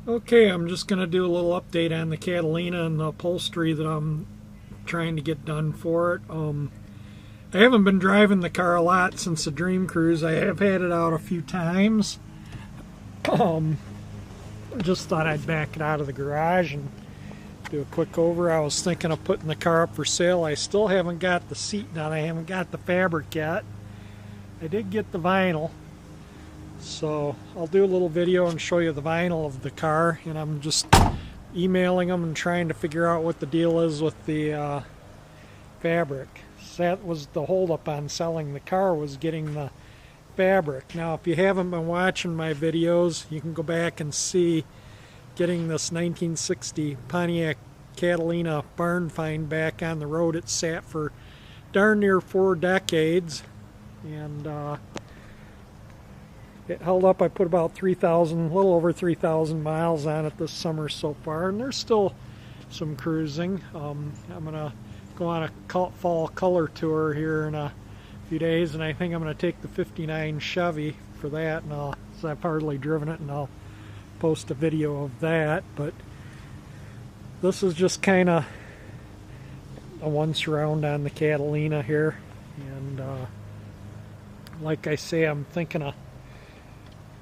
Okay, I'm just going to do a little update on the Catalina and the upholstery that I'm trying to get done for it. I haven't been driving the car a lot since the Dream Cruise. I have had it out a few times. Just thought I'd back it out of the garage and do a quick over. I was thinking of putting the car up for sale. I still haven't got the seat done. I haven't got the fabric yet. I did get the vinyl. So I'll do a little video and show you the vinyl of the car, and I'm just emailing them and trying to figure out what the deal is with the fabric. So that was the holdup on selling the car, was getting the fabric. Now if you haven't been watching my videos, you can go back and see getting this 1960 Pontiac Catalina barn find back on the road. It sat for darn near 4 decades, and it held up. I put about 3,000, a little over 3,000 miles on it this summer so far, and there's still some cruising. I'm gonna go on a fall color tour here in a few days, and I think I'm gonna take the '59 Chevy for that, and so I've hardly driven it, and I'll post a video of that. But this is just kind of a once around on the Catalina here, and like I say, I'm thinking of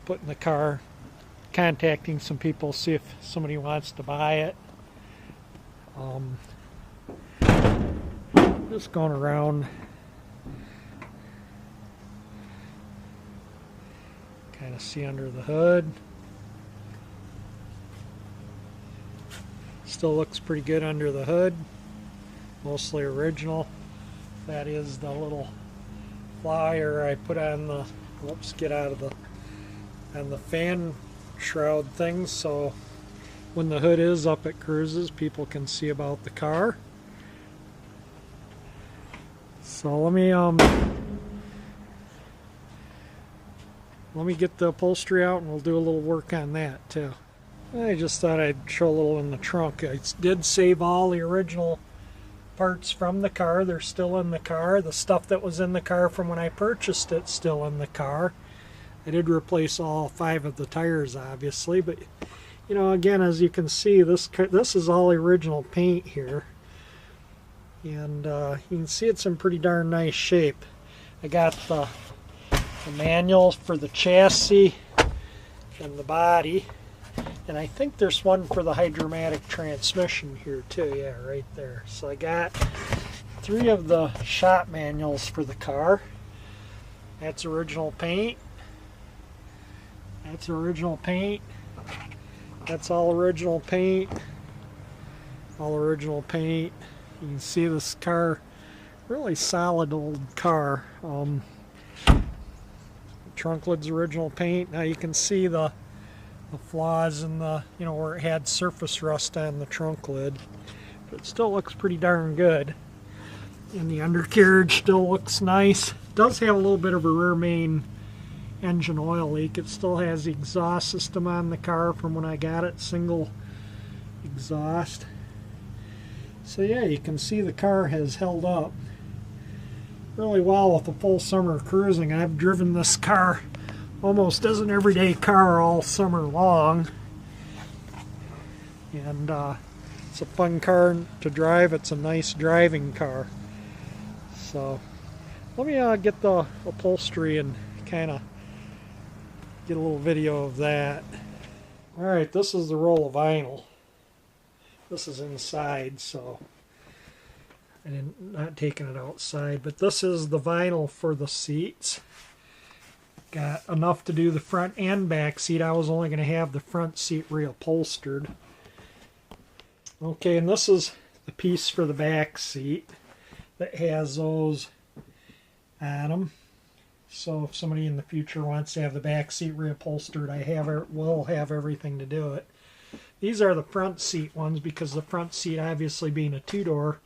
putting the car, contacting some people, see if somebody wants to buy it. Just going around, kind of see under the hood. Still looks pretty good under the hood, mostly original. That is the little flyer I put on the, whoops, get out of the, on the fan shroud thing, so when the hood is up at cruises, people can see about the car. So let me get the upholstery out, and we'll do a little work on that too. I just thought I'd show a little in the trunk. I did save all the original parts from the car. They're still in the car. The stuff that was in the car from when I purchased it still in the car. I did replace all 5 of the tires, obviously, but you know, again, as you can see, this is all original paint here, and you can see it's in pretty darn nice shape. I got the manual for the chassis and the body, and I think there's one for the hydromatic transmission here too. Yeah, right there. So I got 3 of the shop manuals for the car. That's original paint. That's original paint. That's all original paint. All original paint. You can see this car, really solid old car. Trunk lid's original paint. Now you can see the flaws in the, you know, where it had surface rust on the trunk lid. But it still looks pretty darn good. And the undercarriage still looks nice. It does have a little bit of a rear main engine oil leak. It still has the exhaust system on the car from when I got it, single exhaust. So yeah, you can see the car has held up really well with a full summer cruising. I've driven this car almost as an everyday car all summer long, and it's a fun car to drive. It's a nice driving car. So let me get the upholstery and kind of get a little video of that. Alright, this is the roll of vinyl. This is inside, so I'm not taking it outside, but this is the vinyl for the seats. Got enough to do the front and back seat. I was only going to have the front seat reupholstered. Okay, and this is the piece for the back seat that has those on them. So if somebody in the future wants to have the back seat reupholstered, will have everything to do it. These are the front seat ones, because the front seat, obviously being a 2-door,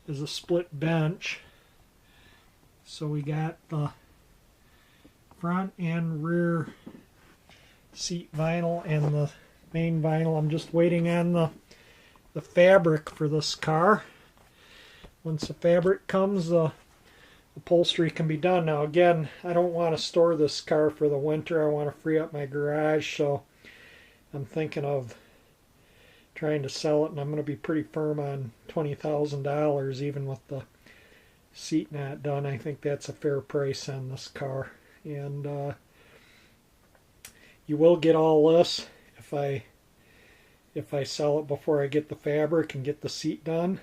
is a split bench. So we got the front and rear seat vinyl and the main vinyl. I'm just waiting on the fabric for this car. Once the fabric comes, the upholstery can be done. Now again, I don't want to store this car for the winter. I want to free up my garage, so I'm thinking of trying to sell it, and I'm going to be pretty firm on $20,000 even with the seat not done. I think that's a fair price on this car. And you will get all this if I sell it before I get the fabric and get the seat done.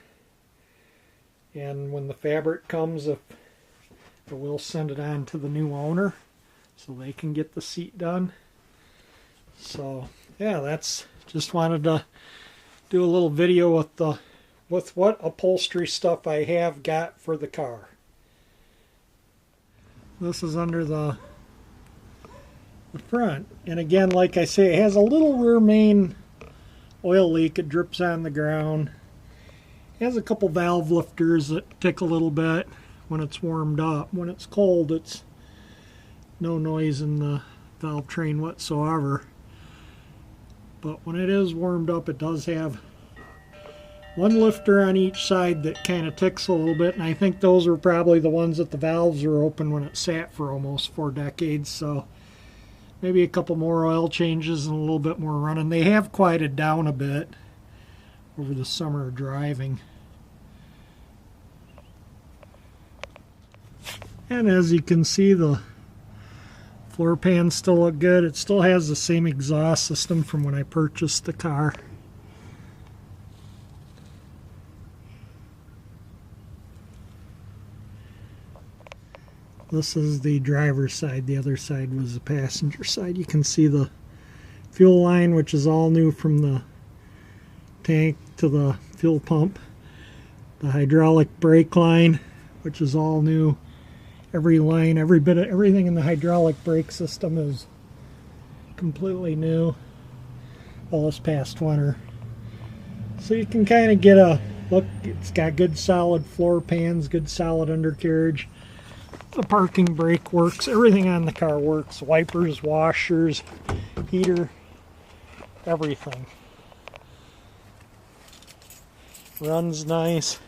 And when the fabric comes, I will send it on to the new owner so they can get the seat done. So yeah, that's just wanted to do a little video with what upholstery stuff I have got for the car. This is under the front, and again, like I say, it has a little rear main oil leak. It drips on the ground. It has a couple valve lifters that tick a little bit when it's warmed up. When it's cold, it's no noise in the valve train whatsoever. But when it is warmed up, it does have one lifter on each side that kind of ticks a little bit, and I think those were probably the ones that the valves were open when it sat for almost 4 decades. So maybe a couple more oil changes and a little bit more running. They have quieted down a bit over the summer driving. And as you can see, the floor pans still look good. It still has the same exhaust system from when I purchased the car. This is the driver's side. The other side was the passenger side. You can see the fuel line, which is all new from the tank to the fuel pump. The hydraulic brake line, which is all new. Every line, every bit of everything in the hydraulic brake system is completely new. All this past winter. So you can kind of get a look. It's got good solid floor pans, good solid undercarriage. The parking brake works. Everything on the car works. Wipers, washers, heater, everything. Runs nice.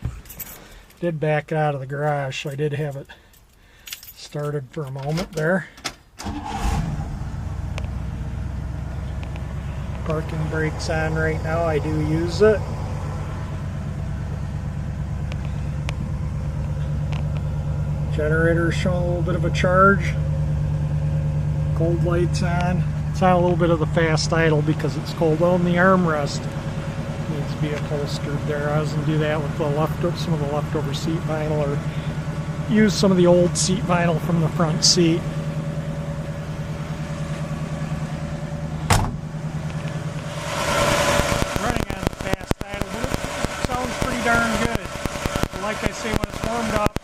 Did back it out of the garage, so I did have it started for a moment there. Parking brake's on right now. I do use it. Generator showing a little bit of a charge. Cold lights on. It's on a little bit of the fast idle because it's cold. Oh, and the armrest needs to be upholstered there. I was going to do that with some of the leftover seat vinyl, or use some of the old seat vinyl from the front seat. Running on the fast idle, but it sounds pretty darn good. But like I say, when it's warmed up,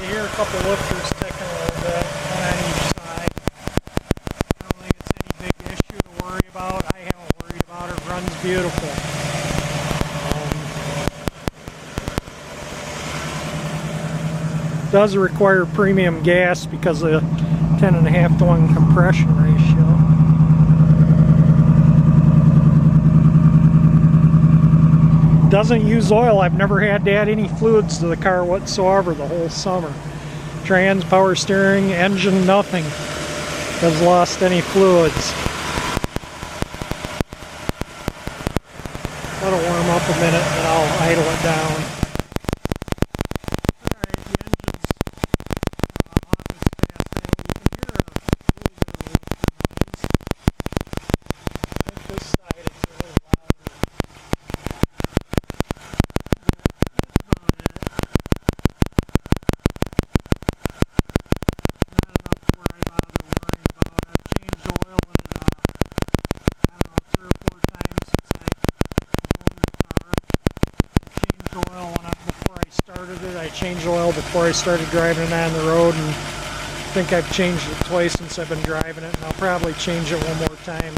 you hear a couple lifters ticking a little bit, one on each side. I don't think it's any big issue to worry about. I haven't worried about it. It runs beautiful. It does require premium gas because of the 10.5 to 1 compression ratio. Doesn't use oil. I've never had to add any fluids to the car whatsoever the whole summer. Trans, power steering, engine, nothing has lost any fluids. That'll warm up a minute and I'll idle it down. Alright, the engine's on this fast idle. You can hear a little bit of lifter noise. I think this side it's a little louder. I changed oil before I started driving it on the road, and I think I've changed it twice since I've been driving it, and I'll probably change it one more time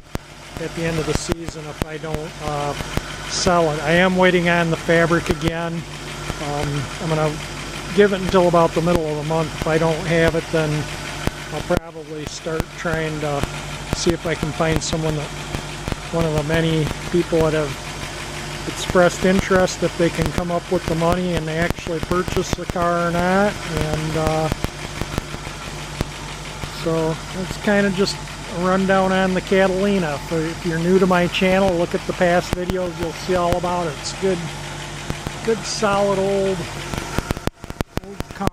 at the end of the season if I don't sell it. I am waiting on the fabric again. I'm going to give it until about the middle of the month. If I don't have it, then I'll probably start trying to see if I can find someone that, one of the many people that have expressed interest, if they can come up with the money and they actually purchase the car or not. And so it's kind of just a rundown on the Catalina. If you're new to my channel, look at the past videos, you'll see all about it. It's good solid old car.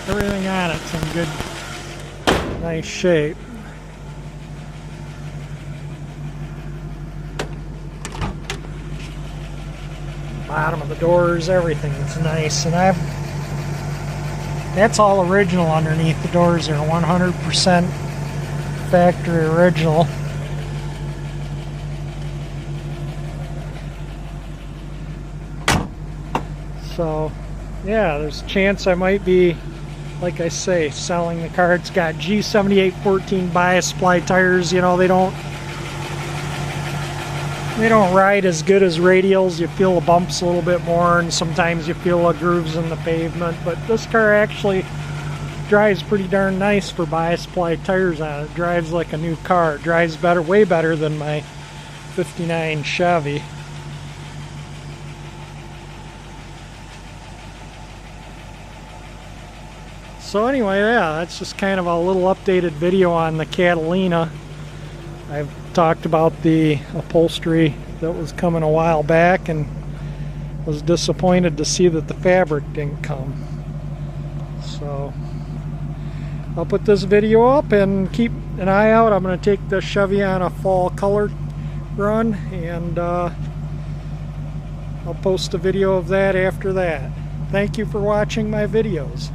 Everything on it's in good, nice shape. Bottom of the doors, everything's nice, and that's all original underneath. The doors are 100% factory original. So yeah, there's a chance I might be, like I say, selling the car. It's got G7814 bias ply tires. You know, they don't ride as good as radials. You feel the bumps a little bit more, and sometimes you feel the grooves in the pavement. But this car actually drives pretty darn nice for bias ply tires on it. It drives like a new car. It drives better, way better than my '59 Chevy. So anyway, yeah, that's just kind of a little updated video on the Catalina. I've talked about the upholstery that was coming a while back and was disappointed to see that the fabric didn't come. So I'll put this video up and keep an eye out. I'm going to take the Chevy on a fall color run, and I'll post a video of that after that. Thank you for watching my videos.